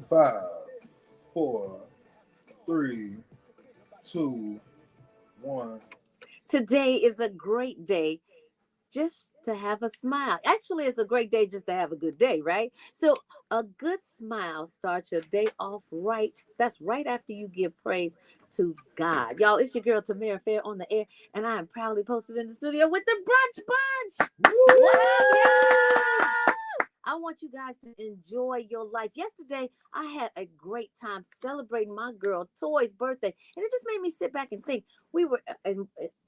5, 4, 3, 2, 1. Today is a great day just to have a smile. Actually, it's a great day just to have a good day, right? So a good smile starts your day off right. That's right after you give praise to God. Y'all, it's your girl Tamara Fair on the air, and I am proudly posted in the studio with the Brunch Bunch. What up, y'all? I want you guys to enjoy your life. Yesterday, I had a great time celebrating my girl Toy's birthday, and it just made me sit back and think. We were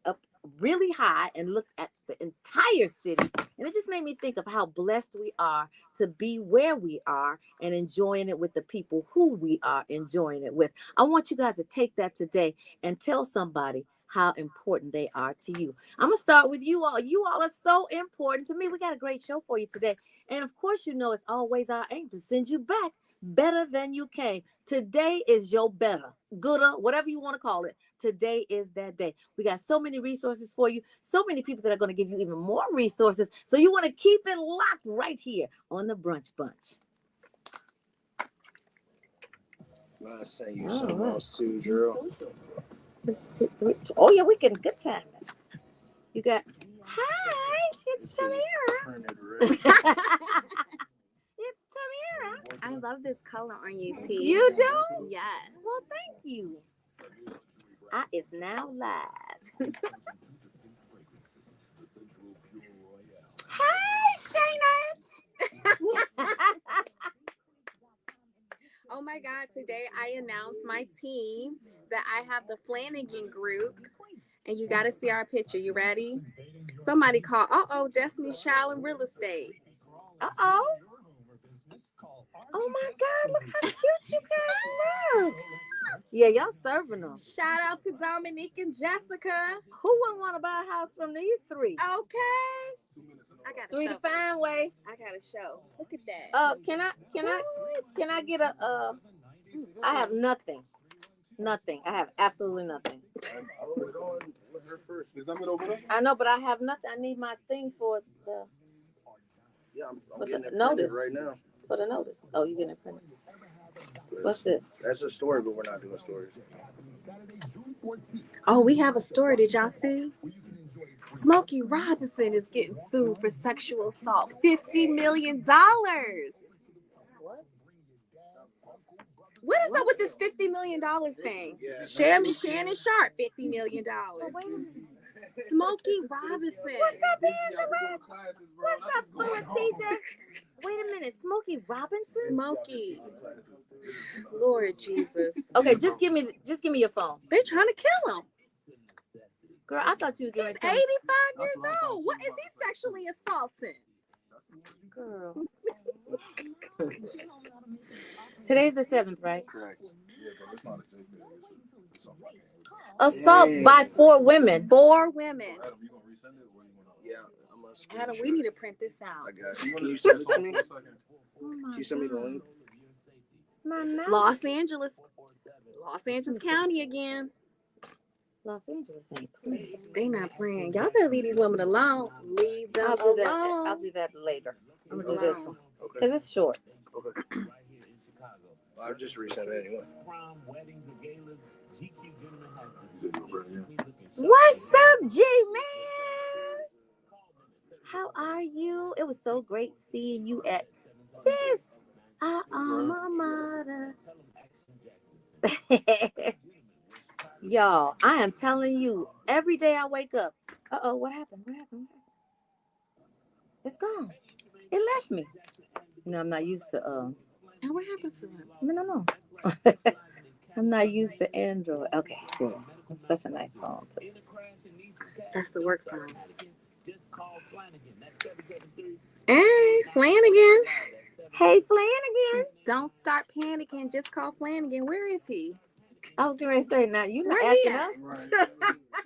up really high and looked at the entire city, and it just made me think of how blessed we are to be where we are and enjoying it with the people who we are enjoying it with. I want you guys to take that today and tell somebody how important they are to you. I'm gonna start with you all. You all are so important to me. We got a great show for you today, and of course, you know it's always our aim to send you back better than you came. Today is your better, gooder, whatever you want to call it. Today is that day. We got so many resources for you, so many people that are going to give you even more resources. So you want to keep it locked right here on the Brunch Bunch. I sent you something else too, Drew. Oh yeah, we getting good time. You got, hi, it's Tamara. It's Tamara. I love this color on you, T. You do? Yes. Well, thank you. It's now live. Hi, Shayna. Oh my God, today I announced my team that I have the Flanagan group, and you got to see our picture. You ready? Somebody called, Destiny's Child in real estate. Oh my God, look how cute you guys look. Yeah, y'all serving them. Shout out to Dominique and Jessica. Who wouldn't want to buy a house from these three? Okay. I got a three show. to find way. I got a show. Look at that. Can I get a I have nothing. Nothing. I have absolutely nothing. I know, but I have nothing. I need my thing for the I'm getting it notice right now. For the notice. Oh, you getting it printed? What's this? That's a story, but we're not doing stories. Oh, we have a story. Did y'all see? Smokey Robinson is getting sued for sexual assault. $50 million. What is up with this $50 million thing? Yeah. Shannon Sharp, $50 million. Oh, wait a minute. Smokey Robinson. What's up, Angela? What's up, Fluid TJ? Wait a minute, Smokey Robinson? Smokey. Lord Jesus. Okay, just give me your phone. They're trying to kill him. Girl, I thought you were getting 85 years old. What is he sexually assaulting? Girl. Today's the 7th, right? Correct. Assault by 4 women. 4 women. Yeah, I'm gonna screenshot. Adam, we need to print this out. I got you. Can you send it to me? Can you send me the link? Los Angeles County again. Los Angeles ain't playing. They not playing. Y'all better leave these women alone. Leave them alone. I'll do that later. I'm gonna do this one because it's short. Okay. I'll just resend it anyway. What's up, G-Man? How are you? It was so great seeing you at this our alma mater. Y'all, I am telling you, every day I wake up. What happened? It's gone. It left me. You know, I'm not used to And what happened to him? No. I'm not used to Android. Okay, cool. It's such a nice phone too. That's the work phone. Hey, Flanagan. Hey, Flanagan. Don't start panicking. Just call Flanagan. Where is he? I was going to say, now you not asking us. Right.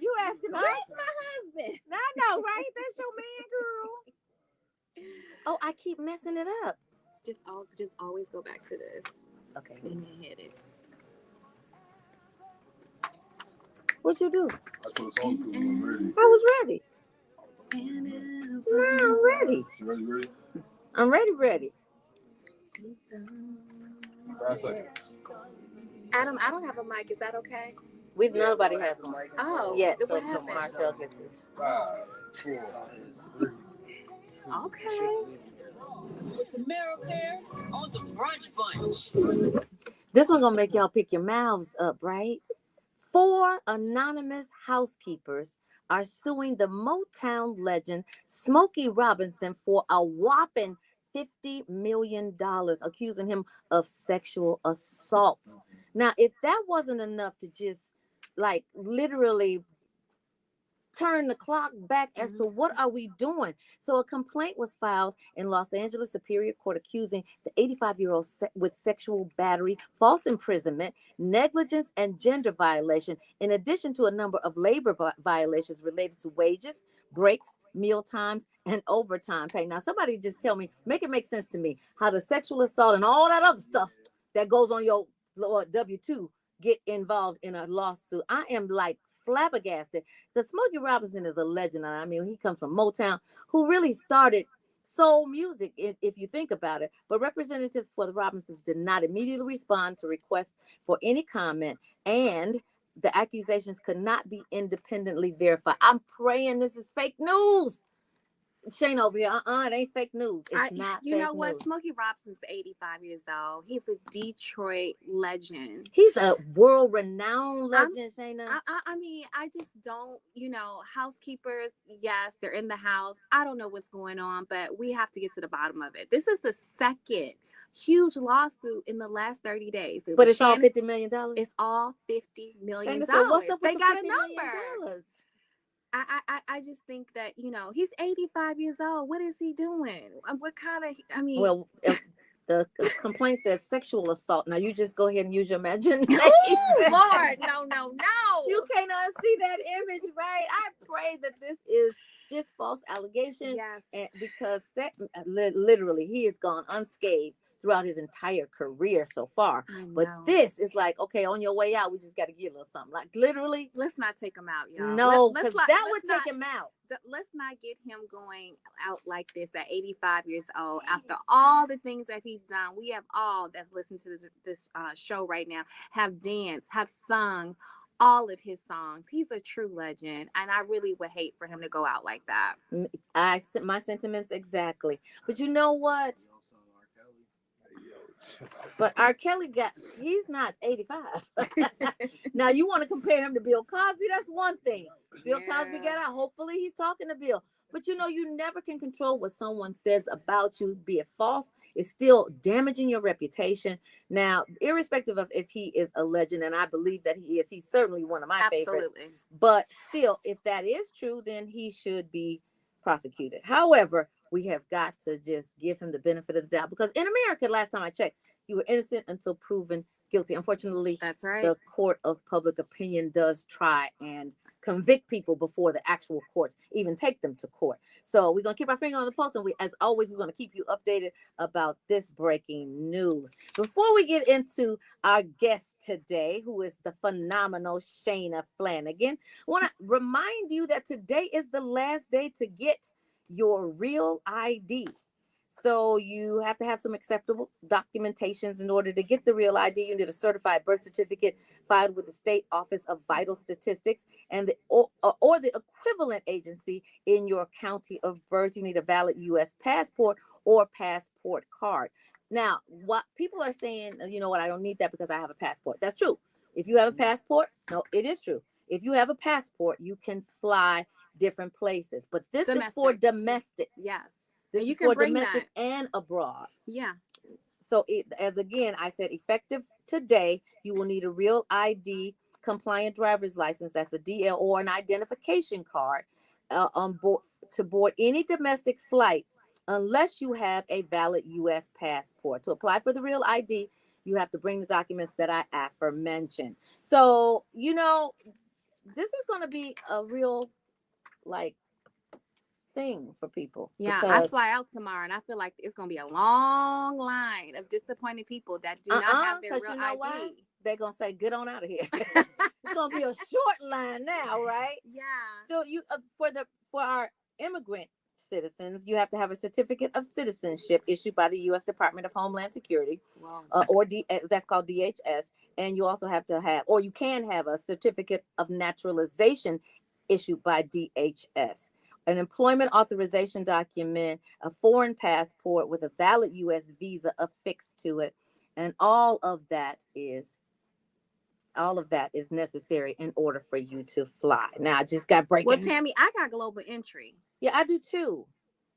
You asking us? Where's my husband? I know, right? That's your man, girl. Oh, I keep messing it up. Just always go back to this. Okay. And you hit it. What you do? I put a song to I'm ready. I was ready. Now I'm ready. You ready? I'm ready. 5 seconds. Adam, I don't have a mic. Is that okay? Nobody has a mic. Oh, yeah. then what Till happened? Marcel gets it. 5, 4, 3, 2. Okay. It's a mirror pair on the brunch bunch. This one gonna make y'all pick your mouths up, right? 4 anonymous housekeepers are suing the Motown legend Smokey Robinson for a whopping $50 million, accusing him of sexual assault. Now, if that wasn't enough to just like literally turn the clock back as to what are we doing. So a complaint was filed in Los Angeles Superior Court accusing the 85-year-old with sexual battery, false imprisonment, negligence, and gender violation, in addition to a number of labor violations related to wages, breaks, meal times, and overtime pay. Now, somebody just tell me, make it make sense to me, how the sexual assault and all that other stuff that goes on your W-2 get involved in a lawsuit. I am like flabbergasted. Because Smokey Robinson is a legend. I mean, he comes from Motown, who really started soul music, if you think about it. But representatives for the Robinsons did not immediately respond to requests for any comment, and the accusations could not be independently verified. I'm praying this is fake news. Shane over here, it ain't fake news. It's not You fake know what? news. Smokey Robinson's 85 years old. He's a Detroit legend. He's a world-renowned legend, Shayna. I mean, I just don't, housekeepers, yes, they're in the house. I don't know what's going on, but we have to get to the bottom of it. This is the second huge lawsuit in the last 30 days. But it's all $50 million? It's all $50 million. Shayna, so what's up with they the got $50 a number. million? I just think that, he's 85 years old. What is he doing? What kind of, Well, the complaint says sexual assault. Now you just go ahead and use your imagination. Lord, no. You can't unsee that image, right? I pray that this is just false allegations. Yes. And because literally he has gone unscathed throughout his entire career so far. But this is like, okay, on your way out, we just got to give you a little something. Like literally. Let's not take him out, y'all. No, because that would take him out. Let's not get him going out like this at 85 years old. After all the things that he's done, we have all that's listening to this show right now have danced, have sung all of his songs. He's a true legend, and I really would hate for him to go out like that. My sentiments exactly. But you know what? But R. Kelly he's not 85. Now you want to compare him to Bill Cosby? That's one thing. Bill Cosby got out. Hopefully he's talking to Bill. But you never can control what someone says about you, be it false. It's still damaging your reputation. Now, irrespective of if he is a legend, and I believe that he is, he's certainly one of my favorites. But still, if that is true, then he should be prosecuted. However, we have got to just give him the benefit of the doubt, because in America, last time I checked, you were innocent until proven guilty. Unfortunately, that's right. The court of public opinion does try and convict people before the actual courts even take them to court. So we're going to keep our finger on the pulse, and as always, we're going to keep you updated about this breaking news. Before we get into our guest today, who is the phenomenal Shayna Flanagan, I want to remind you that today is the last day to get your real ID. So you have to have some acceptable documentations in order to get the real ID. You need a certified birth certificate filed with the State Office of Vital Statistics and or the equivalent agency in your county of birth. You need a valid U.S. passport or passport card. Now, what people are saying, you know what, I don't need that because I have a passport. That's true. If you have a passport, no, it is true. If you have a passport, you can fly different places. But this is for domestic. Yes. This is for domestic and abroad. Yeah. So as again, I said, effective today, you will need a real ID compliant driver's license. That's a DL or an identification card on board to board any domestic flights, unless you have a valid U.S. passport. To apply for the real ID, you have to bring the documents that I aforementioned. So, this is going to be a real, thing for people. Yeah, I fly out tomorrow, and I feel like it's going to be a long line of disappointed people that do not have their real ID. Why? They're going to say, get on out of here. It's going to be a short line now, right? Yeah. So you for our immigrant citizens, you have to have a certificate of citizenship issued by the U.S. Department of Homeland Security, Wow. that's called DHS. And you also have to have, or you can have a certificate of naturalization issued by DHS, an employment authorization document, a foreign passport with a valid U.S. visa affixed to it. And all of that is necessary in order for you to fly. Now, I just got breaking. Well, Tammy, I got global entry. Yeah, I do too.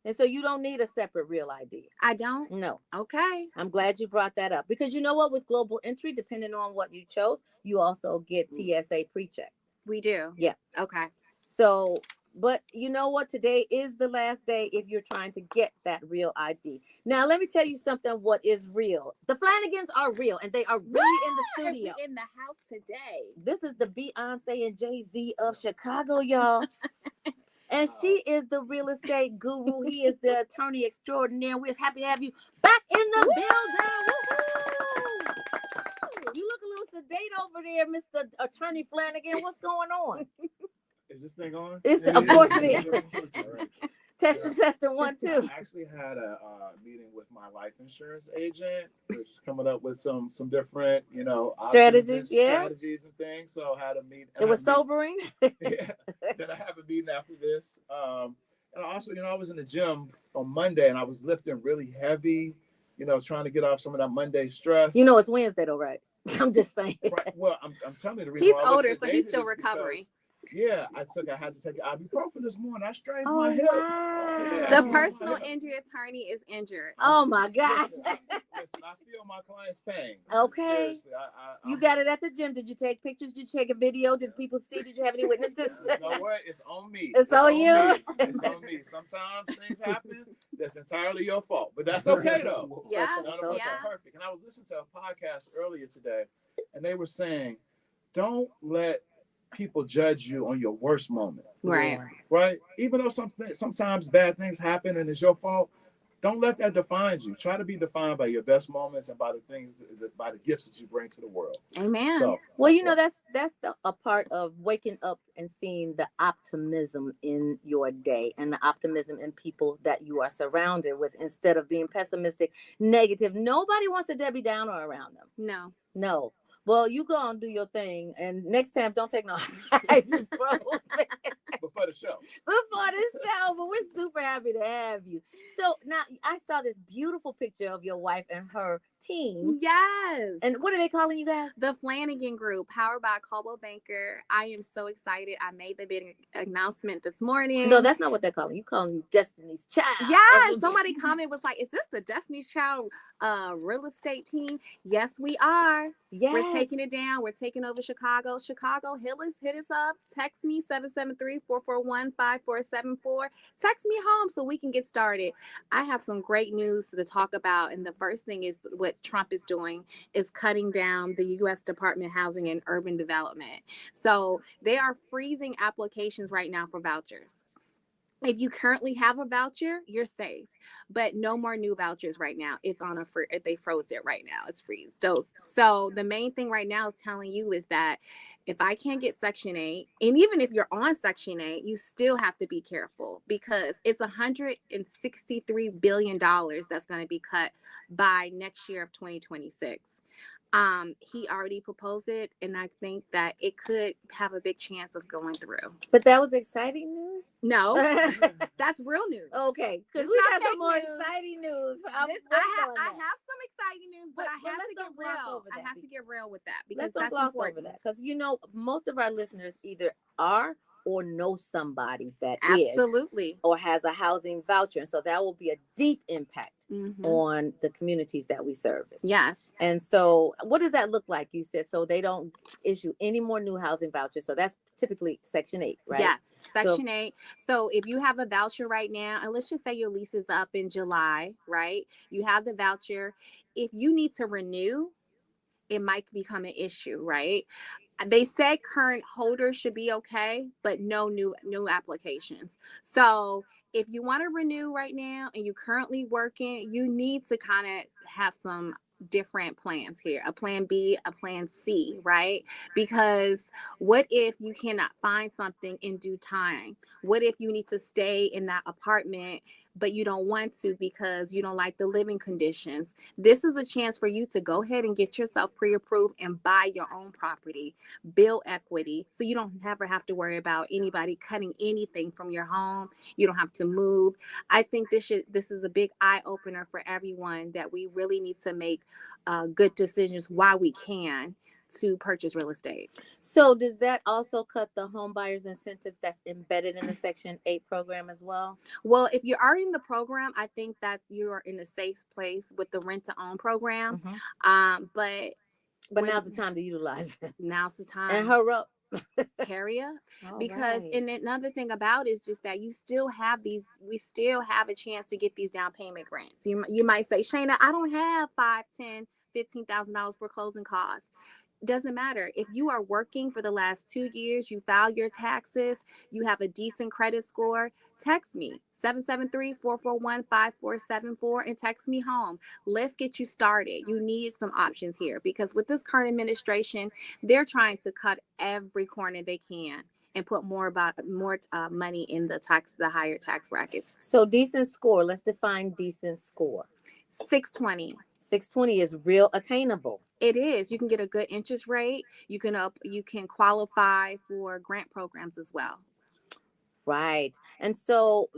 And so you don't need a separate real ID. I don't? No. Okay. I'm glad you brought that up, because you know what, with global entry, depending on what you chose, you also get TSA pre-check. We do? Yeah. Okay. So, but you know what? Today is the last day if you're trying to get that real ID. Now, let me tell you something. What is real? The Flanagans are real, and they are really in the studio. In the house today. This is the Beyonce and Jay-Z of Chicago, y'all. And she is the real estate guru. He is the attorney extraordinaire. We're happy to have you back in the building. Woo-hoo! You look a little sedate over there, Mr. Attorney Flanagan. What's going on? Is this thing on? It's, of course it is. Testing 1, 2. I actually had a meeting with my life insurance agent. We're just coming up with some different, Strategies, strategies and things. So I had a meeting. It was sobering. Yeah. Then I have a meeting after this. And also, I was in the gym on Monday and I was lifting really heavy, trying to get off some of that Monday stress. It's Wednesday though, right? I'm just saying. Right. Well, I'm telling you the reason He's why I was older, so he's sedated still is recovering. because, yeah, I had to take ibuprofen this morning. I strained Oh, my hip. wow. Yeah, The personal injury attorney is injured. Oh my God. Listen, I feel my client's pain. Okay. Seriously, You got it at the gym. Did you take pictures? Did you take a video? Did people see? Did you have any witnesses? You know what? It's on me. It's on you. Me. It's on me. Sometimes things happen that's entirely your fault, but that's okay though. Yeah, None of us yeah. are perfect. And I was listening to a podcast earlier today, and they were saying, don't let people judge you on your worst moment. Right. Right? Even though sometimes bad things happen and it's your fault, don't let that define you. Try to be defined by your best moments and by the things, by the gifts that you bring to the world. Amen. So, Well, that's a part of waking up and seeing the optimism in your day and the optimism in people that you are surrounded with, instead of being pessimistic, negative. Nobody wants a Debbie Downer around them. No. Well, you go and do your thing, and next time don't take no ibuprofen. Before the show. But we're super happy to have you. So now I saw this beautiful picture of your wife and her team. Yes. And what are they calling you guys? The Flanagan Group, powered by Coldwell Banker. I am so excited. I made the big announcement this morning. No, that's not what they're calling you. Calling you Destiny's Child. Yes. Somebody comment was like, is this the Destiny's Child real estate team? Yes, we are. Yes. We're taking it down. We're taking over Chicago. Chicago, hit us up. Text me 773-441-5474. Text me home so we can get started. I have some great news to talk about. And the first thing is what Trump is doing is cutting down the U.S. Department of Housing and Urban Development. So they are freezing applications right now for vouchers. If you currently have a voucher, you're safe, but no more new vouchers right now. It's on a free, they froze it right now. It's freeze. So the main thing right now is telling you is that if I can't get Section 8, and even if you're on Section 8, you still have to be careful, because it's $163 billion that's going to be cut by next year of 2026. He already proposed it, and I think that it could have a big chance of going through. But that was exciting news? No, that's real news. Okay, because It's we not got some fake more news. exciting news. I have some exciting news, but I had to get real. I had to get real with that, because let's don't that's gloss important. over that, because most of our listeners either are or know somebody that Absolutely. is or has a housing voucher, and so that will be a deep impact on the communities that we service. Yes. And so what does that look like? You said so they don't issue any more new housing vouchers, so that's typically Section 8, right? Yes, Section 8. So if you have a voucher right now, and let's just say your lease is up in July, right? You have the voucher. If you need to renew, it might become an issue, right? They said current holders should be okay, but no new applications. So if you want to renew right now and you're currently working, you need to kind of have some different plans here, a plan B, a plan C, right? Because what if you cannot find something in due time? What if you need to stay in that apartment, but you don't want to because you don't like the living conditions? This is a chance for you to go ahead and get yourself pre-approved and buy your own property, build equity, so you don't ever have to worry about anybody cutting anything from your home. You don't have to move. I think this is a big eye opener for everyone, that we really need to make good decisions while we can to purchase real estate. So does that also cut the home buyers incentives that's embedded in the Section 8 program as well? Well, if you are in the program, I think that you are in a safe place with the rent to own program. But now's the time to utilize it. Now's the time. And hurry up. Hurry up. All Because right. and another thing about it is just that we still have a chance to get these down payment grants. You might say, Shayna, I don't have $5,000, $10,000, $15,000 for closing costs. Doesn't matter. If you are working for the last 2 years, you file your taxes, you have a decent credit score, text me 773-441-5474 and text me home. Let's get you started. You need some options here, because with this current administration, they're trying to cut every corner they can and put more money in the higher tax brackets. So decent score. Let's define decent score. 620. 620 is real attainable. It is. You can get a good interest rate. You can qualify for grant programs as well. Right. And so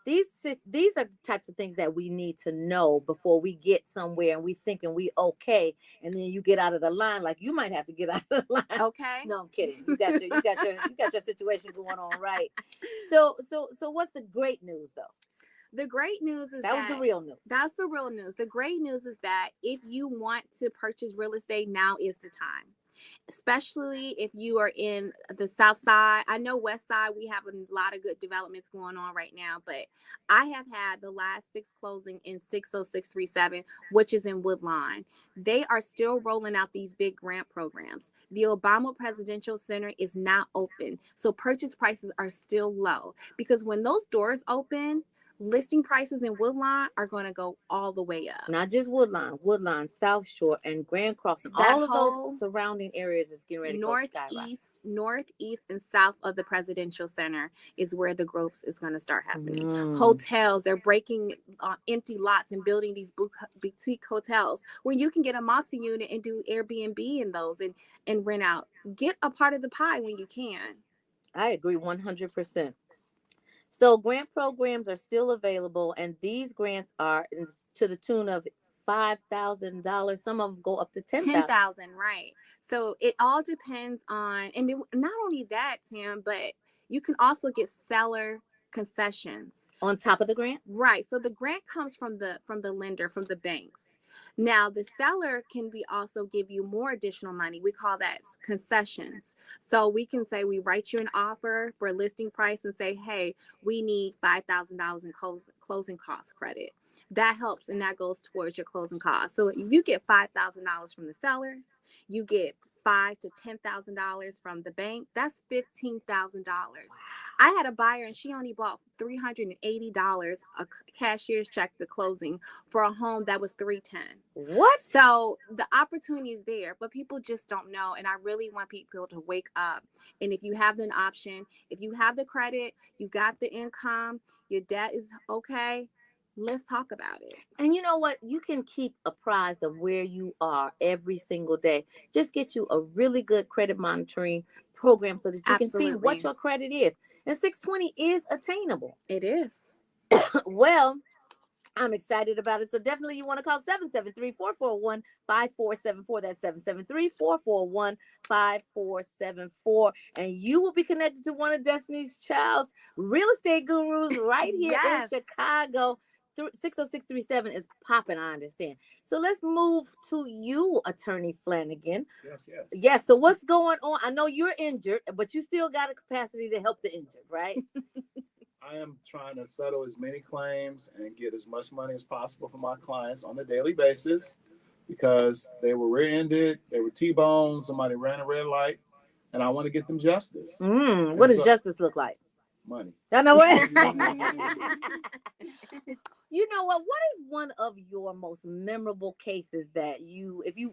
these are the types of things that we need to know before we get somewhere and we thinking we okay, and then you get out of the line. Like, you might have to get out of the line. Okay. No, I'm kidding. You got your situation going on, right? So what's the great news though? The great news is that was the real news. That's the real news. The great news is that if you want to purchase real estate, now is the time. Especially if you are in the South Side. I know West Side, we have a lot of good developments going on right now, but I have had the last 6 closing in 60637, which is in Woodline. They are still rolling out these big grant programs. The Obama Presidential Center is not open, so purchase prices are still low, because when those doors open, listing prices in Woodline are going to go all the way up. Not just Woodline, South Shore, and Grand Crossing. All of those surrounding areas is getting ready to go skyrocket. Northeast, and south of the Presidential Center is where the growth is going to start happening. Hotels, they're breaking empty lots and building these boutique hotels where you can get a multi-unit and do Airbnb in those and rent out. Get a part of the pie when you can. I agree 100%. So grant programs are still available, and these grants are to the tune of $5,000. Some of them go up to $10,000. Right. So it all depends on, and not only that, Tim, but you can also get seller concessions on top of the grant. Right. So the grant comes from the lender, from the banks. Now, the seller can also give you more additional money. We call that concessions. So we can say, we write you an offer for a listing price and say, hey, we need $5,000 in closing cost credit. That helps, and that goes towards your closing costs. So if you get $5,000 from the sellers, you get $5,000 to $10,000 from the bank. That's $15,000. I had a buyer, and she only bought $380 a cashier's check to closing for a home that was $310. What? So the opportunity is there, but people just don't know. And I really want people to wake up. And if you have an option, if you have the credit, you got the income, your debt is okay, let's talk about it. And you know what? You can keep apprised of where you are every single day. Just get you a really good credit monitoring program so that you can see what your credit is. And 620 is attainable. It is. Well, I'm excited about it. So definitely you want to call 773-441-5474. That's 773-441-5474. And you will be connected to one of Destiny's Child's real estate gurus right here in Chicago. 60637 is popping, I understand. So let's move to you, Attorney Flanagan. Yes. So what's going on? I know you're injured, but you still got a capacity to help the injured, right? I am trying to settle as many claims and get as much money as possible for my clients on a daily basis, because they were rear-ended, they were T-boned, somebody ran a red light, and I want to get them justice. What does justice look like? Money. I know what. You know what? What is one of your most memorable cases that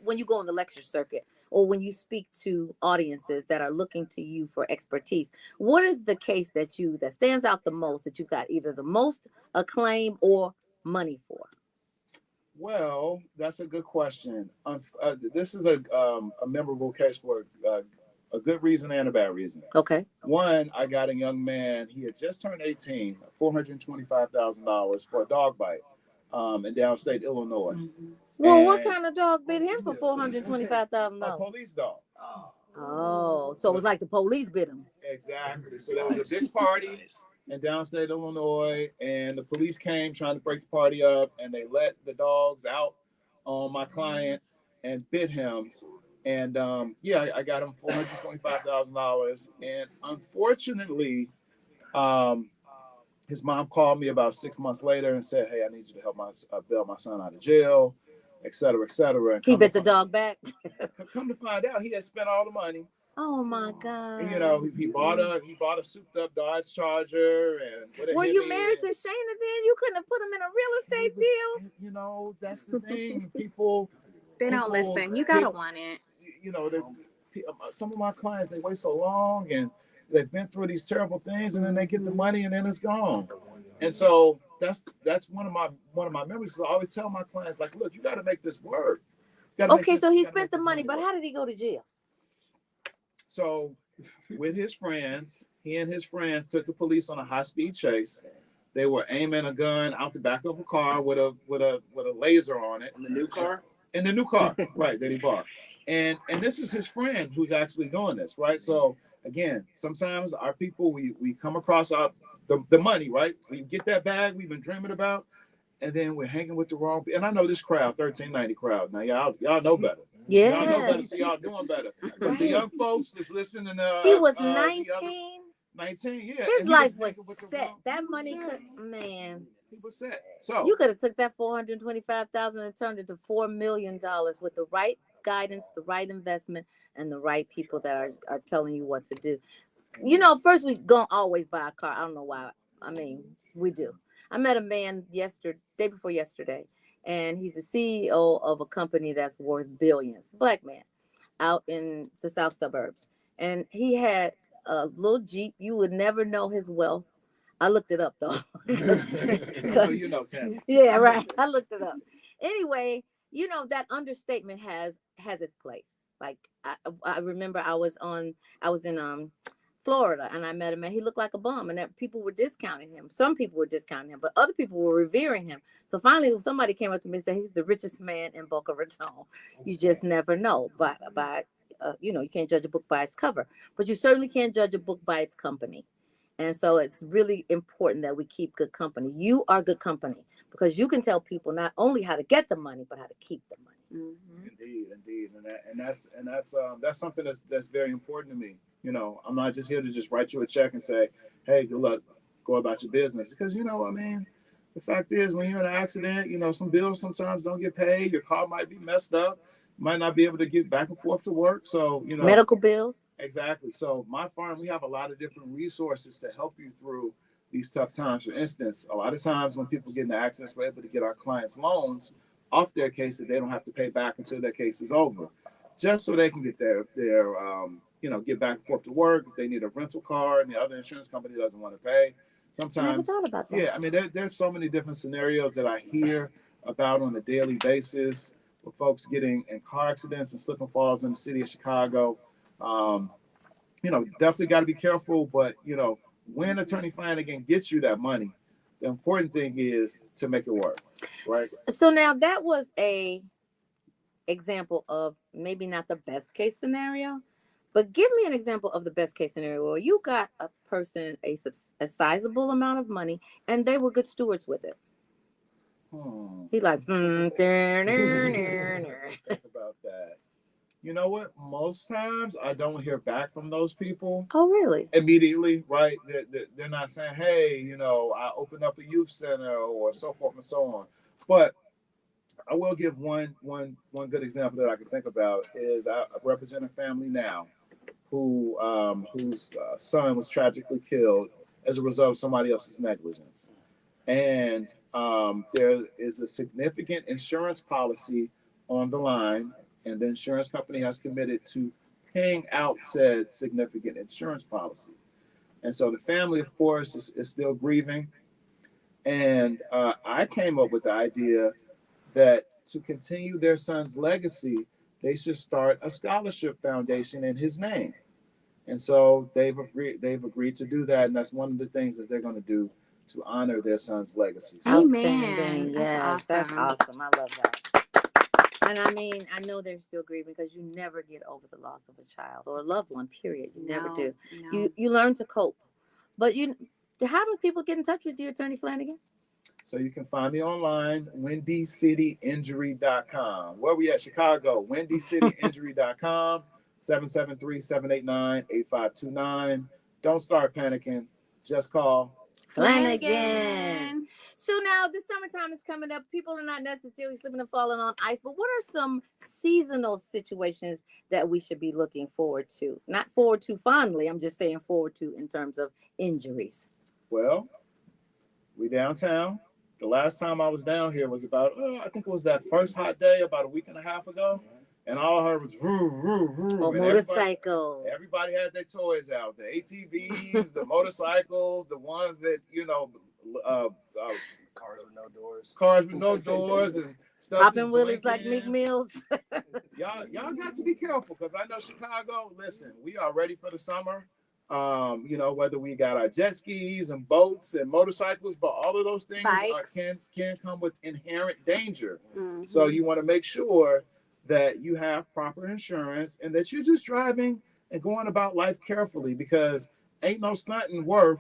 when you go on the lecture circuit or when you speak to audiences that are looking to you for expertise? What is the case that stands out the most that you got either the most acclaim or money for? Well, that's a good question. This is a memorable case for a good reason and a bad reason. Okay. One, I got a young man. He had just turned 18, $425,000 for a dog bite in downstate Illinois. Mm-hmm. Well, what And kind of dog bit him for a $425,000? police dog. Oh, so it was like the police bit him. Exactly. So there was a big party in downstate Illinois, and the police came trying to break the party up, and they let the dogs out on my client and bit him. And I got him $425,000. And unfortunately, his mom called me about 6 months later and said, "Hey, I need you to help bail my son out of jail, et cetera, et cetera." And he bit the dog back. Come to find out, he had spent all the money. Oh my God! And, he bought a souped up Dodge Charger and were you married to Shayna then? You couldn't have put him in a real estate deal. That's the thing. People don't listen. You gotta want it. Some of my clients, they wait so long and they've been through these terrible things, and then they get the money and then it's gone. And so that's one of my memories. I always tell my clients, like, look, you got to make this work. Okay, so he spent the money, but how did he go to jail? So, with his friends, he and his friends took the police on a high-speed chase. They were aiming a gun out the back of a car with a laser on it. In the new car? In the new car, right, that he bought. And this is his friend who's actually doing this, right? So again, sometimes our people, we come across the money, right? We get that bag we've been dreaming about, and then we're hanging with the wrong people. And I know this crowd, 1390 crowd. Now y'all know better. Yeah. Y'all know better, so y'all doing better. But the young folks that's listening, he was 19. 19, yeah. His life was set. That money man. He was set. So you could have took that $425,000 and turned it to $4 million with the right guidance, the right investment, and the right people that are telling you what to do. First we don't always buy a car. I don't know why. I mean, we do. I met a man day before yesterday, and he's the CEO of a company that's worth billions. Black man, out in the south suburbs, and he had a little Jeep. You would never know his wealth. I looked it up though. Tim. Yeah, right. I looked it up. Anyway, that understatement has its place. Like I remember I was in Florida, and I met a man. He looked like a bum, and that people were discounting him. Some people were discounting him, but other people were revering him. So finally, somebody came up to me and said, "He's the richest man in Boca Raton." You just never know. You can't judge a book by its cover, but you certainly can't judge a book by its company. And so it's really important that we keep good company. You are good company because you can tell people not only how to get the money, but how to keep the money. Mm-hmm. Indeed, and that's something that's very important to me. I'm not just here to just write you a check and say, "Hey, good luck, go about your business." Because the fact is, when you're in an accident, some bills sometimes don't get paid. Your car might be messed up. Might not be able to get back and forth to work. So, medical bills. Exactly. So my firm, we have a lot of different resources to help you through these tough times. For instance, a lot of times when people get into accidents, we're able to get our clients loans off their case that they don't have to pay back until their case is over, just so they can get their get back and forth to work. If they need a rental car and the other insurance company doesn't want to pay. Sometimes, never thought about that. Yeah, I mean, there's so many different scenarios that I hear about on a daily basis with folks getting in car accidents and slip and falls in the city of Chicago. Definitely got to be careful, but when Attorney Flanagan gets you that money, the important thing is to make it work, right? So now that was a example of maybe not the best case scenario, but give me an example of the best case scenario where you got a person a sizable amount of money and they were good stewards with it. He like, think about that. You know what? Most times I don't hear back from those people. Oh, really? Immediately, right? They're not saying, "Hey, I opened up a youth center," or so forth and so on. But I will give one good example that I can think about is I represent a family now whose son was tragically killed as a result of somebody else's negligence. And there is a significant insurance policy on the line, and the insurance company has committed to paying out said significant insurance policy. And so the family, of course, is still grieving. And I came up with the idea that to continue their son's legacy, they should start a scholarship foundation in his name. And so they've agreed to do that, and that's one of the things that they're going to do to honor their son's legacy. So, Outstanding. Amen. Yes, that's That's awesome. I love that. And I mean, I know they're still grieving because you never get over the loss of a child or a loved one, period. You never do. No. You learn to cope. But how do people get in touch with you, Attorney Flanagan? so you can find me online, WINSdayCityInjury.com. Where we at? Chicago, WINSdayCityInjury.com, 773-789-8529. Don't start panicking. Just call Flanagan. So now the summertime is coming up. People are not necessarily slipping and falling on ice, but what are some seasonal situations that we should be looking forward to? Not forward to fondly, I'm just saying forward to in terms of injuries. Well, we downtown. The last time I was down here was about, I think it was that first hot day about a week and a half ago. And all I heard was vroom, vroom, vroom. Or And motorcycles. everybody had their toys out. The ATVs, the motorcycles, the ones that, Cars with no doors. cars with no doors and stuff. Popping wheelies like Meek Mills. Y'all got to be careful because I know Chicago, listen, we are ready for the summer. Whether we got our jet skis and boats and motorcycles, but all of those things can come with inherent danger. Mm-hmm. So you want to make sure that you have proper insurance and that you're just driving and going about life carefully, because ain't no stunting worth,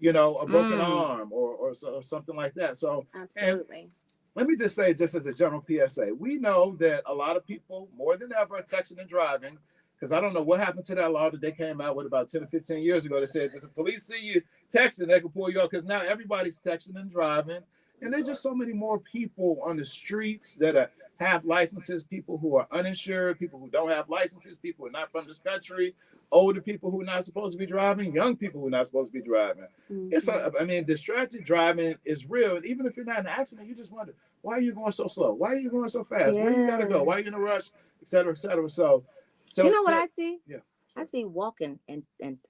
a broken arm or something like that. So Absolutely. let me just say, just as a general PSA, we know that a lot of people more than ever are texting and driving, because I don't know what happened to that law that they came out with about 10 or 15 years ago that said if the police see you texting, they can pull you up, because now everybody's texting and driving. And there's just so many more people on the streets that have licenses, people who are uninsured, people who don't have licenses, people who are not from this country, older people who are not supposed to be driving, young people who are not supposed to be driving. Mm-hmm. Distracted driving is real. And even if you're not in an accident, you just wonder, why are you going so slow? Why are you going so fast? Where you got to go? Why are you in a rush? Et cetera, et cetera. So you know what I see? Yeah. I see walking and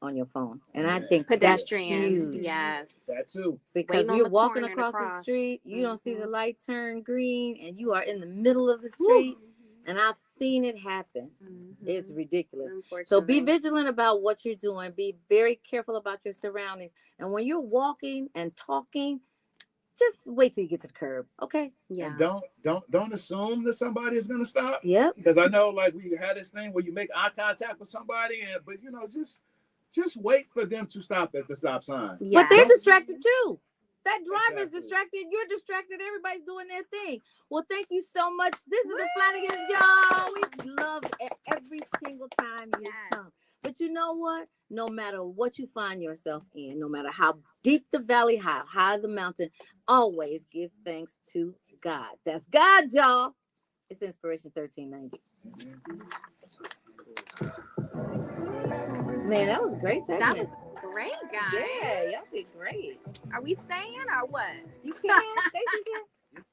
on your phone. And I think Pedestrian. that's huge. Yes. That too. Because Waiting on you're the walking corner and across the across. street, you don't see Mhm. the light turn green, and you are in the middle of the street. And I've seen it happen. Mm-hmm. It's ridiculous. Unfortunately. So be vigilant about what you're doing. Be very careful about your surroundings. And when you're walking and talking, just wait till you get to the curb, okay? Yeah. And don't assume that somebody is going to stop. Yep. Because I know, like, we had this thing where you make eye contact with somebody, but just wait for them to stop at the stop sign. Yeah. But they're distracted too. That driver is Exactly. distracted. You're distracted. Everybody's doing their thing. Well, thank you so much. This is the Flanagans, y'all. We love it every single time you come. But you know what? No matter what you find yourself in, no matter how deep the valley, how high the mountain, always give thanks to God. That's God, y'all. It's Inspiration 1390. Man, that was a great segment. That was great, guys. Yeah, y'all did great. Are we staying or what? You can. Stacy's here.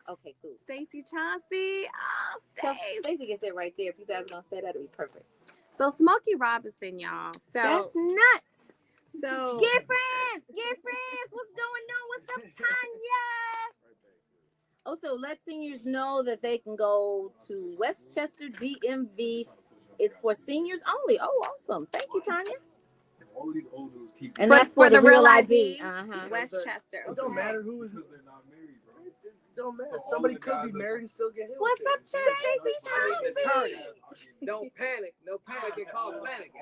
Okay, cool. Stacy Chauncey. Oh, So Stacy. Stacey can sit right there. If you guys are gonna stay, that'll be perfect. So Smokey Robinson, y'all. So That's nuts. so Get friends. What's going on? What's up, Tanya? Oh, so let seniors know that they can go to Westchester DMV. It's for seniors only. Oh, awesome. Thank you, Tanya. All of these old dudes keep. And For- that's for the real ID. ID. Uh-huh. Westchester. It don't Okay. matter who is because they're not married, bro. It don't matter. Somebody could be married and still get hit. What's up, Stacy Chauncey? Chauncey? Don't panic. No panic and call Flanagan.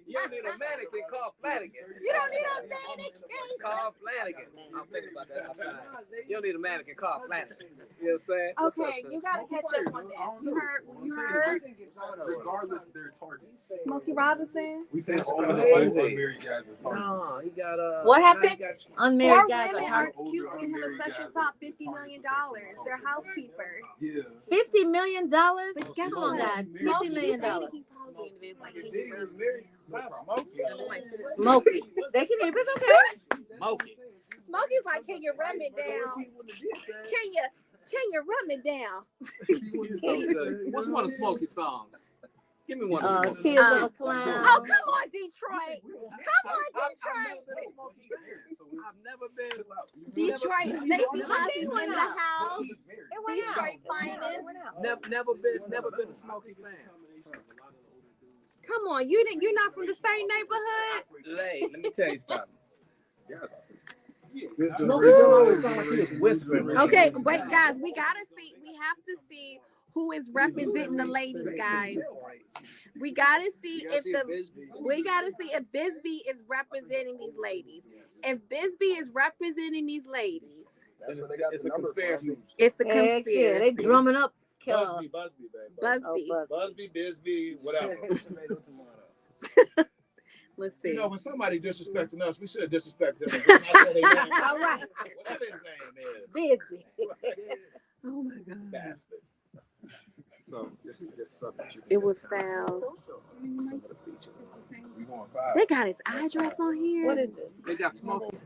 You don't need a mannequin, call Flanagan. You don't need a mannequin. Call Flanagan. I'm thinking about that all the time. You don't need a mannequin, call Flanagan. You know what I'm saying? What's up, Okay, sis? you gotta catch up on this. You heard Regardless, they're targets. Smokey Robinson? We say That's all the crazy. unmarried guys is targets. No, he got What now happened? he got- Unmarried Four guys are women are targeted. accusing him of sexual assault, $50 million. They're housekeepers. Yeah. $50 million? But guess Come on, what? guys. Smokey, $50 you million. said he probably is like If he he was married, not Smokey. Smokey. They can hear. It's okay. Smokey. Smokey's like, can you rub me down? Can you rub me down? What's one of Smokey's songs? Give me one of them. Tears of a Clown. Oh, come on, Detroit. Come on, I've never been. Detroit. Stacey Posse in the house. Detroit finest. Never been a Smokey fan. Come on, you're not from the same neighborhood. Let me tell you something. Smokey don't always sound like he was whispering. Okay, wait, guys, we have to see who is representing the ladies, guys. We gotta see if Bisbee is representing these ladies. If Bisbee is representing these ladies, That's where they got the number from. it's a Heck conspiracy. yeah, they drumming up. Busby, baby. Busby, Bisbee, whatever. Let's see. You know, when somebody disrespecting us, we should disrespect them. All right. Whatever his name is. Bisbee. Oh my God. Bastard. So this is just something you can It was foul. some of the features. We going 5. They got his address on here. What is this? They got Smokey.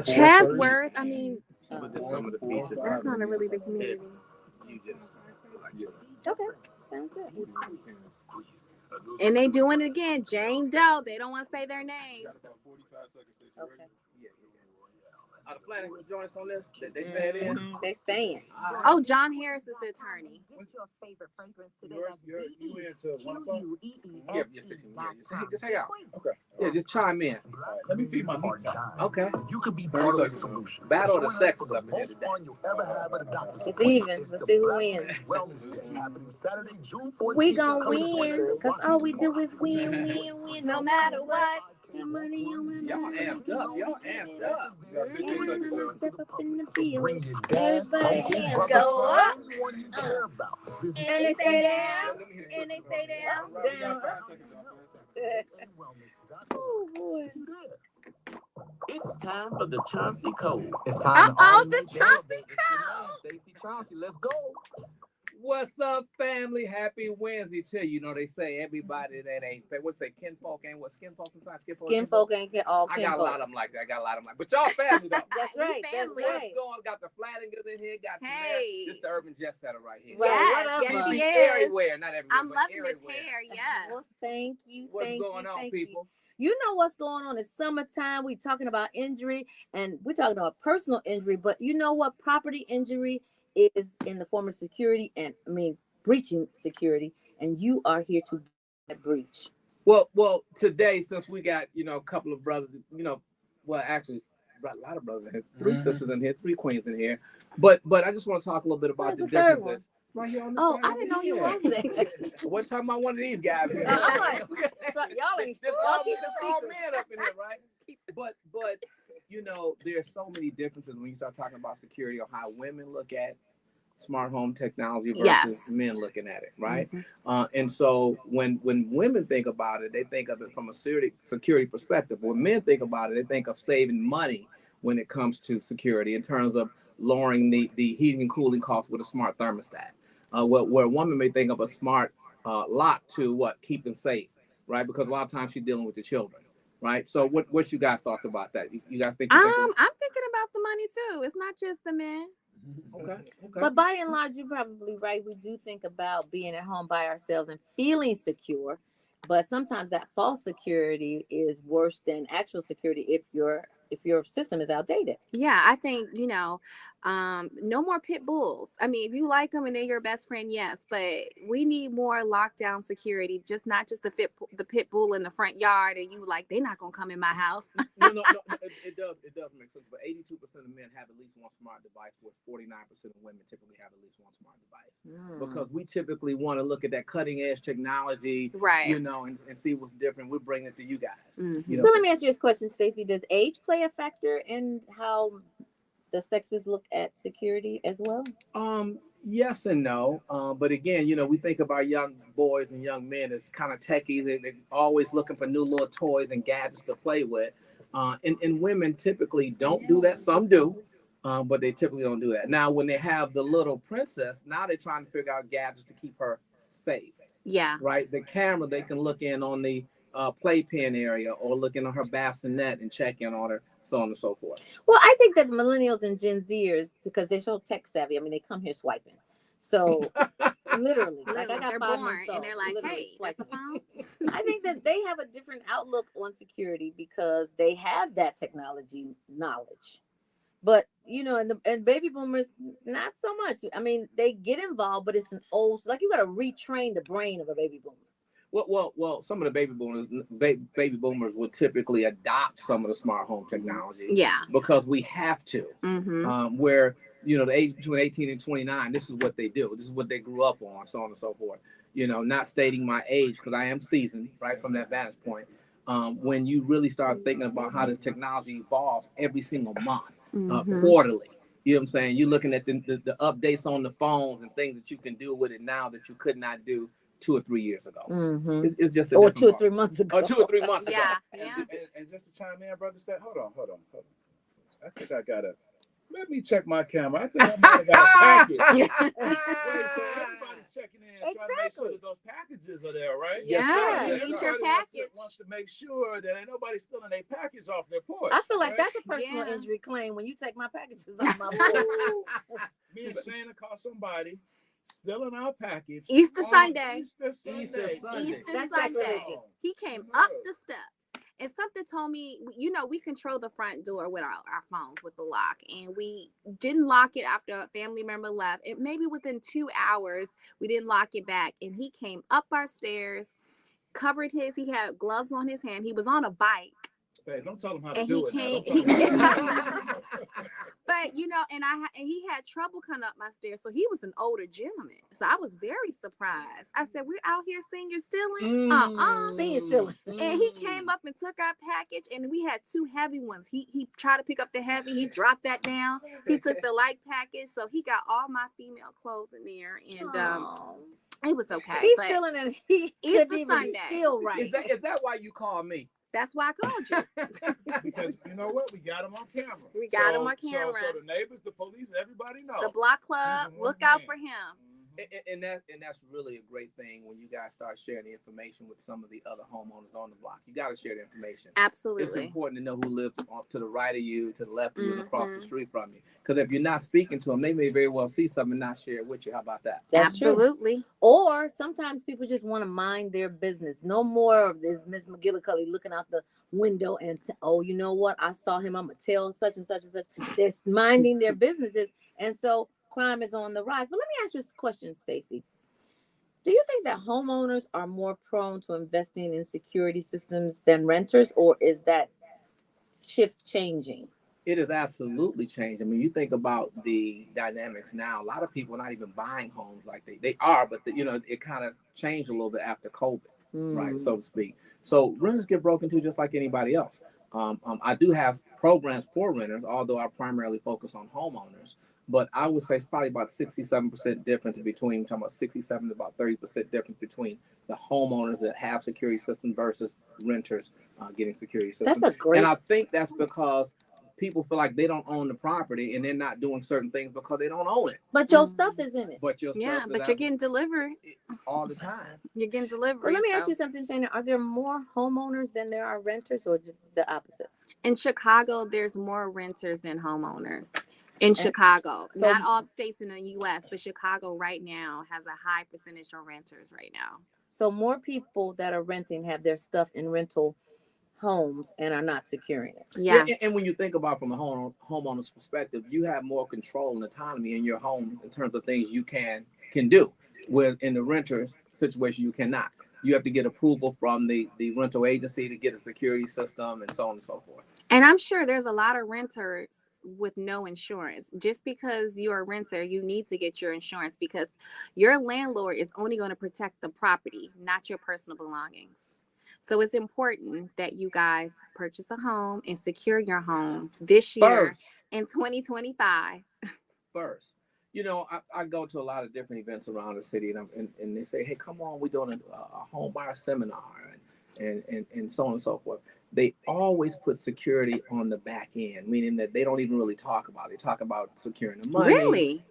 Chatsworth? I mean, But just some of the features. that's not a really big community. You just Okay, sounds good. And they doing it again. Jane Doe. They don't want to say their name. Okay. Are the planning to join us on this? They staying in? They staying. Oh, John Harris is the attorney. What's your favorite fragrance today? You into 1 o'clock? Yeah, just hang out. Okay. Yeah, just chime in. Let me feed my meat. Okay. You could be part of the solution. Battle of the sex club in here Most fun you'll ever have at a doctor's It's even. Let's see who wins. Wellness Day happening Saturday, June 14th. We gonna Come to win, Wednesday, cause all we do is win, no matter what. Y'all amped up. Everyone step up in the field. Bring your dad, Everybody uncle, hands brother, go up. everyone you care about. Visit And they stay down. And they stay down. Oh boy. It's time for the Chauncey Code. It's time. The Chauncey Code. Stacey Chauncey, let's go. What's up, family? Happy Wednesday to you. You know they say everybody that ain't what's say kinfolk ain't what skinfolk sometimes. Skinfolk ain't get all I got a lot kinfolk. of them like that. But y'all family though. That's right. That's family. right. What's going? Got the Flattingers in here. Got Hey. this the urban jet setter right here. Right. Yes, What yes, up, she bud? is. Everywhere, not everywhere. I'm but loving this everywhere. hair. Yes. Well, thank you. What's Thank going you, on, thank people? You know what's going on? It's summertime. We're talking about injury, and we're talking about personal injury. But you know what? Property injury is in the form of security, and breaching security. And you are here to breach. Well, today since we got a couple of brothers, actually a lot of brothers in here, 3 sisters in here, 3 queens in here. But I just want to talk a little bit about Where's the the third differences. Right here on the Oh, side I didn't know you here. was there. We're talking about one of these guys. Here. I'm like, so y'all ain't There's y'all all keep it all secret. men up in here, right? But there's so many differences when you start talking about security or how women look at smart home technology versus Yes. men looking at it, right? And so when women think about it, they think of it from a security perspective. When men think about it, they think of saving money when it comes to security in terms of lowering the heating and cooling costs with a smart thermostat. Where a woman may think of a smart lock to keep them safe, right? Because a lot of times she's dealing with the children, right? So what's you guys' thoughts about that? You guys think? I'm thinking about the money too. It's not just the men. Okay. But by and large, you're probably right. We do think about being at home by ourselves and feeling secure. But sometimes that false security is worse than actual security if your system is outdated. Yeah, I think, no more pit bulls. I mean, if you like them and they're your best friend, yes, but we need more lockdown security, not just the pit bull in the front yard and you like, they're not going to come in my house. No, it does make sense. But 82% of men have at least one smart device, where 49% of women typically have at least one smart device. Because we typically want to look at that cutting edge technology, Right. And see what's different. We're bringing it to you guys. Mhm. So let me ask you this question, Stacey. Does age play a factor in how the sexes look at security as well? Yes and no. But again, we think about young boys and young men as kind of techies. They're always looking for new little toys and gadgets to play with. And women typically don't do that. Some do, but they typically don't do that. Now, when they have the little princess, now they're trying to figure out gadgets to keep her safe. Yeah. Right? The camera, they can look in on the playpen area or looking on her bassinet and checking on her, so on and so forth. Well, I think that millennials and Gen Zers, because they're so tech savvy, I mean, they come here swiping. So literally, like I got they're 5 born months old, and they're like, literally hey, that's a swiping. phone. I think that they have a different outlook on security because they have that technology knowledge. But you know, and baby boomers, not so much. I mean, they get involved, but it's an old, like you got to retrain the brain of a baby boomer. Well. Some of the baby boomers will typically adopt some of the smart home technology. Yeah. Because we have to. Mm-hmm. Where the age between 18 and 29, this is what they do. This is what they grew up on, so on and so forth. Not stating my age because I am seasoned, right, from that vantage point. When you really start thinking about how the technology evolves every single month, quarterly, you know what I'm saying? You're looking at the updates on the phones and things that you can do with it now that you could not do 2 or 3 years ago. It's just or 2 or 3 months ago. Or 2 or 3 months ago. Yeah. And just to chime in, brother, hold on. I think I gotta. Let me check my camera. I think I might have got a package. Wait, so everybody's checking in, trying to make sure that those packages are there, right? Yeah, Yes, you need sir. your package. Wants to make sure that ain't nobody stealing their package off their porch. I feel like right? that's a personal Yeah. injury claim when you take my packages off my porch. Me and Shayna caught somebody stealing our package. Easter on Sunday. Easter Sunday. Easter That's Sunday. sacrilegious. He came up the steps. And something told me, we control the front door with our phones with the lock. And we didn't lock it after a family member left. And maybe within 2 hours, we didn't lock it back. And he came up our stairs, he had gloves on his hand. He was on a bike. Hey, don't tell him how to And do he it. came, Now. but and he had trouble coming up my stairs. So he was an older gentleman. So I was very surprised. I said, "We're out here senior stealing." Senior stealing. And he came up and took our package, and we had 2 heavy ones. He tried to pick up the heavy. He dropped that down. He took the light package, so he got all my female clothes in there, and it was okay. He's stealing, and he Easter couldn't even Sunday. steal right. Is that why you call me? That's why I called you. Because you know what? We got him on camera. We got him on camera. So the neighbors, the police, everybody knows. The block club, look out for him. And that's really a great thing when you guys start sharing the information with some of the other homeowners on the block. You got to share the information. Absolutely. It's important to know who lives to the right of you, to the left of you, and across the street from you. Because if you're not speaking to them, they may very well see something and not share it with you. How about that? That's Absolutely. True. Or sometimes people just want to mind their business. No more of this Miss McGillicuddy looking out the window and you know what? I saw him. I'm gonna tell such and such and such. They're minding their businesses, and so crime is on the rise. But let me ask you a question, Stacey. Do you think that homeowners are more prone to investing in security systems than renters, or is that shift changing? It is absolutely changed. I mean, you think about the dynamics now. A lot of people are not even buying homes like they are, but it kind of changed a little bit after COVID, right, so to speak. So renters get broken to just like anybody else. I do have programs for renters, although I primarily focus on homeowners. But I would say it's probably about 67% difference between, talking about 67 to about 30% difference between the homeowners that have security systems versus renters getting security systems. That's a great. And I think that's because people feel like they don't own the property and they're not doing certain things because they don't own it. But your stuff is in it. But your stuff but you're getting delivered all the time. You're getting delivered. Well, let me ask you something, Shana. Are there more homeowners than there are renters, or just the opposite? In Chicago, there's more renters than homeowners. In Chicago, so, not all states in the U.S., but Chicago right now has a high percentage of renters right now. So more people that are renting have their stuff in rental homes and are not securing it. Yes. Yeah, and when you think about from a homeowner's perspective, you have more control and autonomy in your home in terms of things you can do. Where in the renter situation, you cannot. You have to get approval from the rental agency to get a security system and so on and so forth. And I'm sure there's a lot of renters with no insurance. Just because you're a renter, you need to get your insurance because your landlord is only going to protect the property, not your personal belongings. So it's important that you guys purchase a home and secure your home this year in 2025. First. I go to a lot of different events around the city and they say, hey, come on, we're doing a home buyer seminar and so on and so forth. They always put security on the back end, meaning that they don't even really talk about it. They talk about securing the money, really?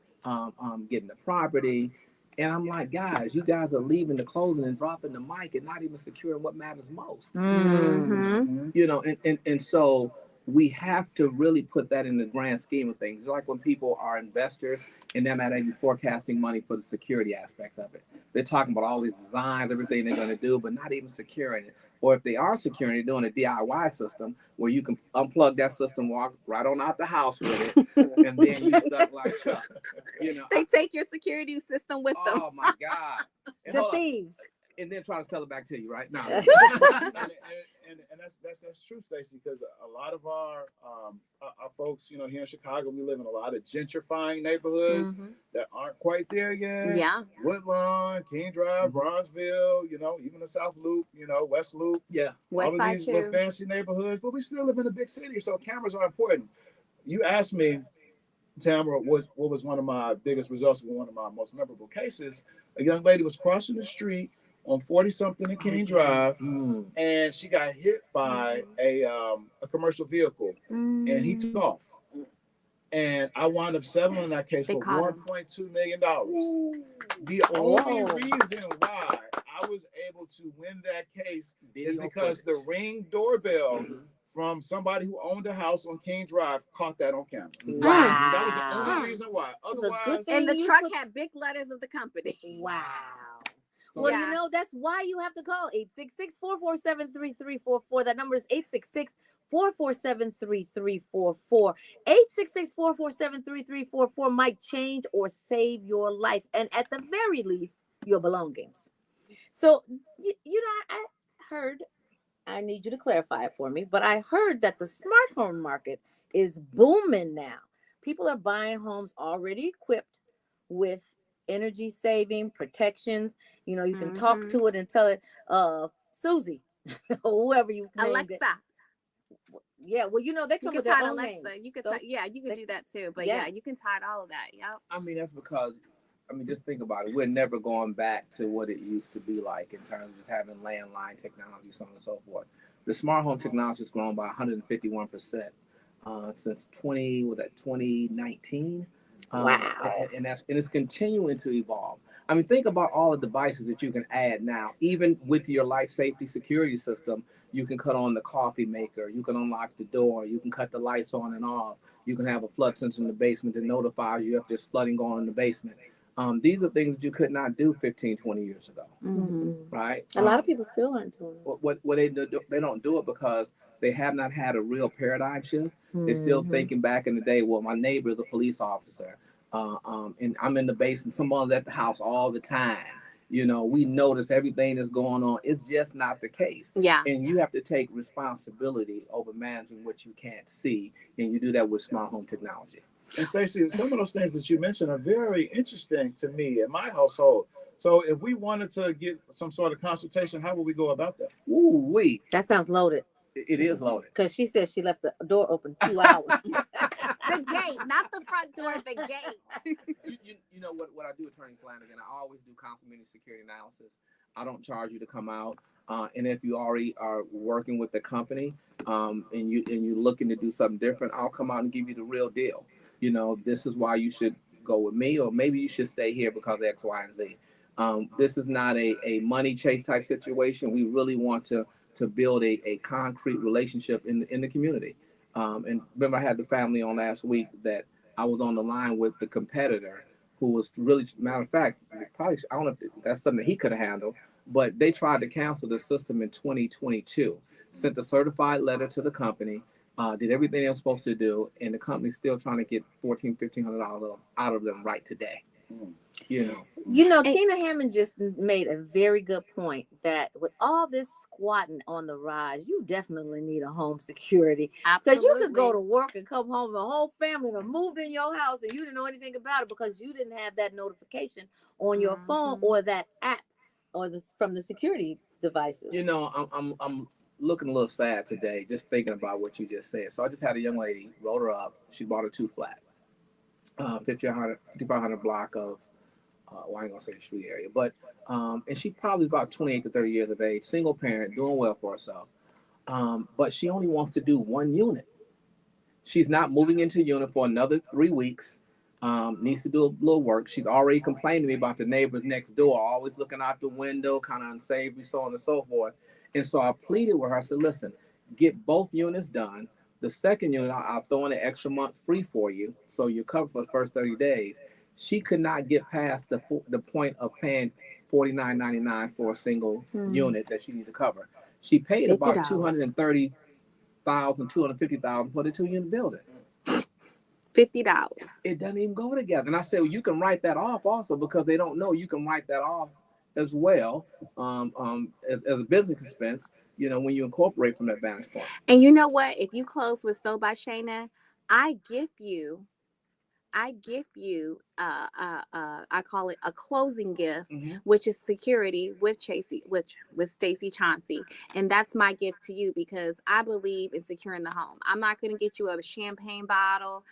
Getting the property. And I'm like, guys, you guys are leaving the closing and dropping the mic and not even securing what matters most. Mm-hmm. You know, and so we have to really put that in the grand scheme of things. It's like when people are investors and they're not even forecasting money for the security aspect of it. They're talking about all these designs, everything they're going to do, but not even securing it. Or if they are securing it, doing a DIY system where you can unplug that system, walk right on out the house with it, and then you stuck like Chuck. You know, They take your security system with them. oh my God. And The hold on. thieves. And then try to sell it back to you, right? No. and that's true, Stacey, because a lot of our folks, you know, here in Chicago, we live in a lot of gentrifying neighborhoods that aren't quite there yet. Yeah. Woodlawn, King Drive, Bronzeville, you know, even the South Loop, you know, West Loop. Yeah. All West of Side these too. little fancy neighborhoods, but we still live in a big city, so cameras are important. You asked me, Tamara, what was one of my biggest results, one of my most memorable cases. A young lady was crossing the street on 40-something in King Drive, and she got hit by a commercial vehicle, and he took off. And I wound up settling that case They for caught $1.2 million. The only reason why I was able to win that case is because the Ring doorbell from somebody who owned a house on King Drive caught that on camera. Wow. That was the only reason why. It's a good Otherwise, thing And the you truck put- had big letters of the company. Wow. So Well, Yeah. you know, that's why you have to call 866-447-3344. That number is 866-447-3344. 866-447-3344 might change or save your life, and at the very least, your belongings. So, you know, I heard, I need you to clarify it for me, but I heard that the smart home market is booming now. People are buying homes already equipped with energy saving protections. You know, you can talk to it and tell it, Susie, or whoever you named Alexa. it. Yeah, well, you know, they You come can with their tie own Alexa. names. You can Those- yeah, you can they- do that too. But yeah. yeah, you can tie all of that. Yep. I mean, that's because, I mean, just think about it. We're never going back to what it used to be like in terms of just having landline technology, so on and so forth. The smart home technology has grown by 151% since 2019. Wow. And it's continuing to evolve. I mean, think about all the devices that you can add now. Even with your life safety security system, you can cut on the coffee maker, you can unlock the door, you can cut the lights on and off, you can have a flood sensor in the basement that notifies you if there's flooding going on in the basement. These are things that you could not do 15, 20 years ago, right? A lot of people still aren't doing it. What they do, they don't do it because they have not had a real paradigm shift. They're still thinking back in the day, well, my neighbor is a police officer, and I'm in the basement. Someone's at the house all the time. You know, we notice everything that's going on. It's just not the case. Yeah. And you have to take responsibility over managing what you can't see, and you do that with smart home technology. And Stacey, some of those things that you mentioned are very interesting to me in my household. So if we wanted to get some sort of consultation, how would we go about that? Ooh, wait. That sounds loaded. It is loaded. Because she said she left the door open 2 hours. The gate, not the front door, the gate. You know what I do, Attorney Flanagan, I always do complimentary security analysis. I don't charge you to come out. And if you already are working with the company and you're looking to do something different, I'll come out and give you the real deal. You know, this is why you should go with me, or maybe you should stay here because of X, Y, and Z. This is not a money chase type situation. We really want to build a concrete relationship in the community. And remember, I had the family on last week that I was on the line with the competitor who was really, matter of fact, probably, I don't know if that's something he could have handled, but they tried to cancel the system in 2022, sent a certified letter to the company, did everything they were supposed to do, and the company's still trying to get $1,400, $1,500 out of them right today. You know, Tina Hammond just made a very good point that with all this squatting on the rise, you definitely need a home security. Because you could go to work and come home, and the whole family have moved in your house, and you didn't know anything about it because you didn't have that notification on your phone or that app or from the security devices. You know, I'm looking a little sad today just thinking about what you just said. So I just had a young lady, rolled her up. She bought a 2-flat, 5500 block of, well, I ain't gonna say the street area, but and she probably about 28 to 30 years of age, single parent, doing well for herself. But she only wants to do 1 unit. She's not moving into a unit for another 3 weeks. Needs to do a little work. She's already complained to me about the neighbors next door, always looking out the window, kind of unsavory, so on and so forth. And so I pleaded with her. I said, listen, get both units done. The second unit, I'll throw in an extra month free for you, so you're covered for the first 30 days. She could not get past the point of paying $49.99 for a single unit that she needed to cover. She paid about $230,000, $250,000 for the 2-unit building. $50. It doesn't even go together. And I said, well, you can write that off also, because they don't know you can write that off as well as a business expense, when you incorporate from that vantage point. And you know what? If you close with So by Shayna, I give you I call it a closing gift, which is security with Stacey Chauncey. And that's my gift to you, because I believe in securing the home. I'm not going to get you a champagne bottle.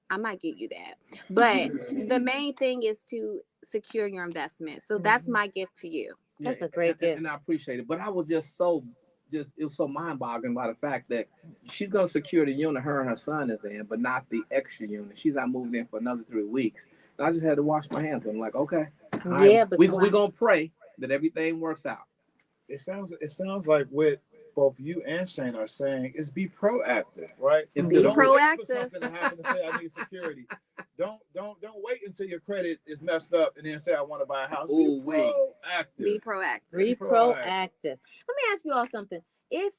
I might get you that. But the main thing is to secure your investment. So that's my gift to you. That's a great gift. And I appreciate it. But I was it was so mind-boggling by the fact that she's going to secure the unit her and her son is in, but not the extra unit. She's not moving in for another 3 weeks. And I just had to wash my hands. I'm like, okay, but we're going to pray that everything works out. It sounds like what both you and Shane are saying is be proactive, right? Be proactive. Wait for something to happen to say I need security. Don't wait until your credit is messed up and then say I want to buy a house. Be proactive. Be proactive. Be proactive. Let me ask you all something. Is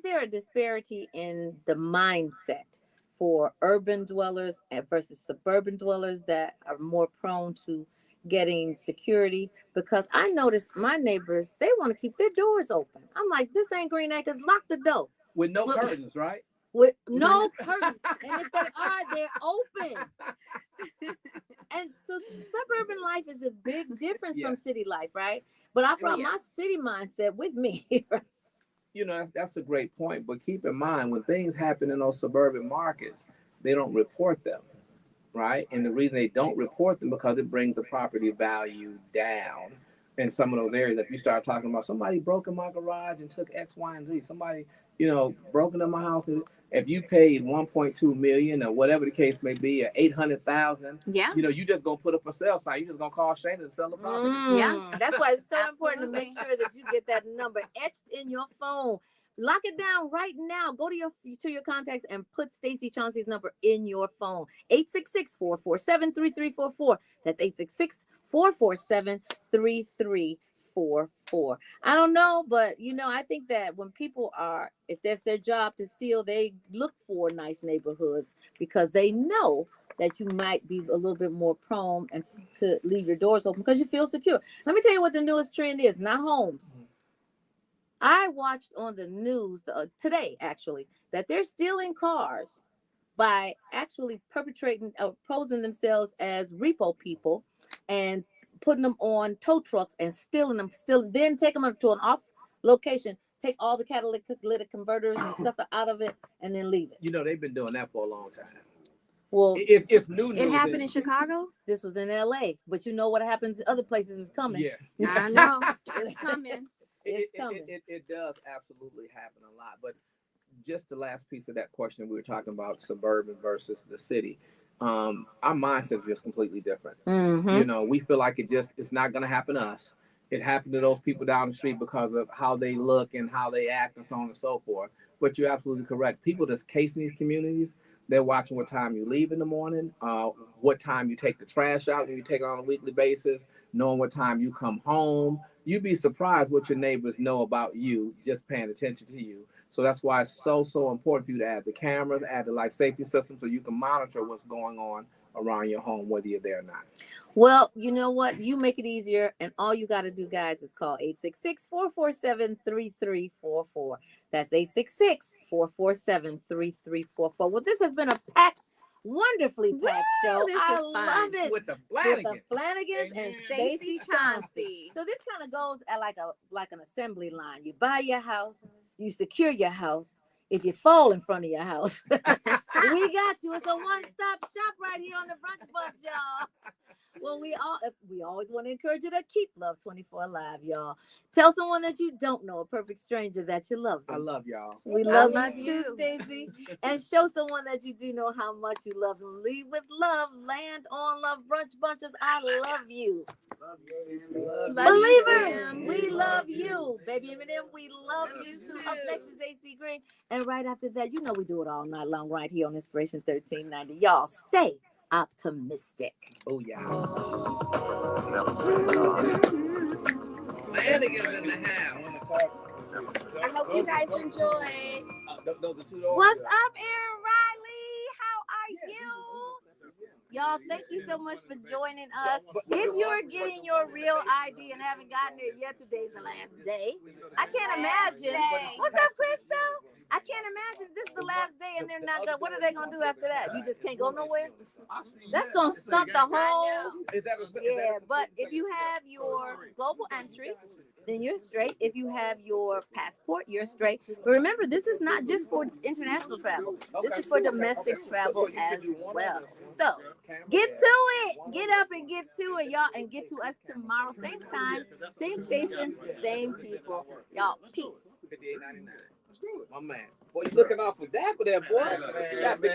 there a disparity in the mindset for urban dwellers versus suburban dwellers that are more prone to getting security? Because I noticed my neighbors, they want to keep their doors open. I'm like, this ain't Green Acres, lock the door. With no curtains, right? With no curtains. And if they are, they're open. And so suburban life is a big difference from city life, right? But I brought my city mindset with me. That's a great point. But keep in mind, when things happen in those suburban markets, they don't report them. Right? And the reason they don't report them because it brings the property value down in some of those areas. If you start talking about somebody broke in my garage and took X, Y, and Z, somebody, broke into my house, and if you paid $1.2 million or whatever the case may be, or $800,000, you just gonna put up a sale sign. You just gonna call Shane and sell the property. That's why it's so important to make sure that you get that number etched in your phone. Lock it down right now. Go to your contacts and put Stacey Chauncey's number in your phone. 866-447-3344. That's 866-447-3344. I don't know, but I think that when people if that's their job to steal, they look for nice neighborhoods because they know that you might be a little bit more prone and to leave your doors open because you feel secure. Let me tell you what the newest trend is, not homes. I watched on the news today, actually, that they're stealing cars by actually posing themselves as repo people and putting them on tow trucks and stealing them, then take them to an off location, take all the catalytic converters and stuff out of it, and then leave it. They've been doing that for a long time. Well, it's new. It happened in Chicago. This was in LA, but what happens in other places is coming. Yeah, I know it's coming. It does absolutely happen a lot. But just the last piece of that question, we were talking about suburban versus the city. Our mindset is just completely different. We feel like it's not going to happen to us. It happened to those people down the street because of how they look and how they act and so on and so forth. But you're absolutely correct. People that's casing these communities, they're watching what time you leave in the morning, what time you take the trash out when you take it on a weekly basis, knowing what time you come home. You'd be surprised what your neighbors know about you just paying attention to you. So that's why it's so important for you to add the cameras, add the life safety system so you can monitor what's going on around your home, whether you're there or not. Well, you know what? You make it easier, and all you got to do, guys, is call 866-447-3344. That's 866-447-3344. Well, this has been a wonderfully packed show. I love it. With the Flanagans and Stacey Chauncey. So this kind of goes at like an assembly line. You buy your house, you secure your house. If you fall in front of your house, we got you. It's a one-stop shop right here on the Brunch Bunch, y'all. Well, we always want to encourage you to keep Love 24 alive, y'all. Tell someone that you don't know, a perfect stranger, that you love them. I love y'all. We love you too, Stacey. And show someone that you do know how much you love them. Lead with love. Land on love. Brunch bunches. I love you. Believers, we love you. Baby Eminem, we love you too. Up next is AC Green. And right after that, you know we do it all night long right here on Inspiration 1390. Y'all stay optimistic. Oh, yeah. Lannigan in the house. I hope you guys enjoy. What's up, Aaron Riley? How are you? Y'all, thank you so much for joining us. If you're getting your real ID and haven't gotten it yet, today's the last day. I can't imagine. What's up, Crystal? I can't imagine this is the last day and they're not going. What are they going to do after that? You just can't go nowhere? That's going to stump the whole. Yeah, but if you have your global entry, then you're straight. If you have your passport, you're straight. But remember, this is not just for international travel. This is for domestic travel as well. So get to it. Get up and get to it, y'all. And get to us tomorrow. Same time, same station, same people. Y'all, peace. $58.99. My man. Boy, you looking off for that for that, boy. Got the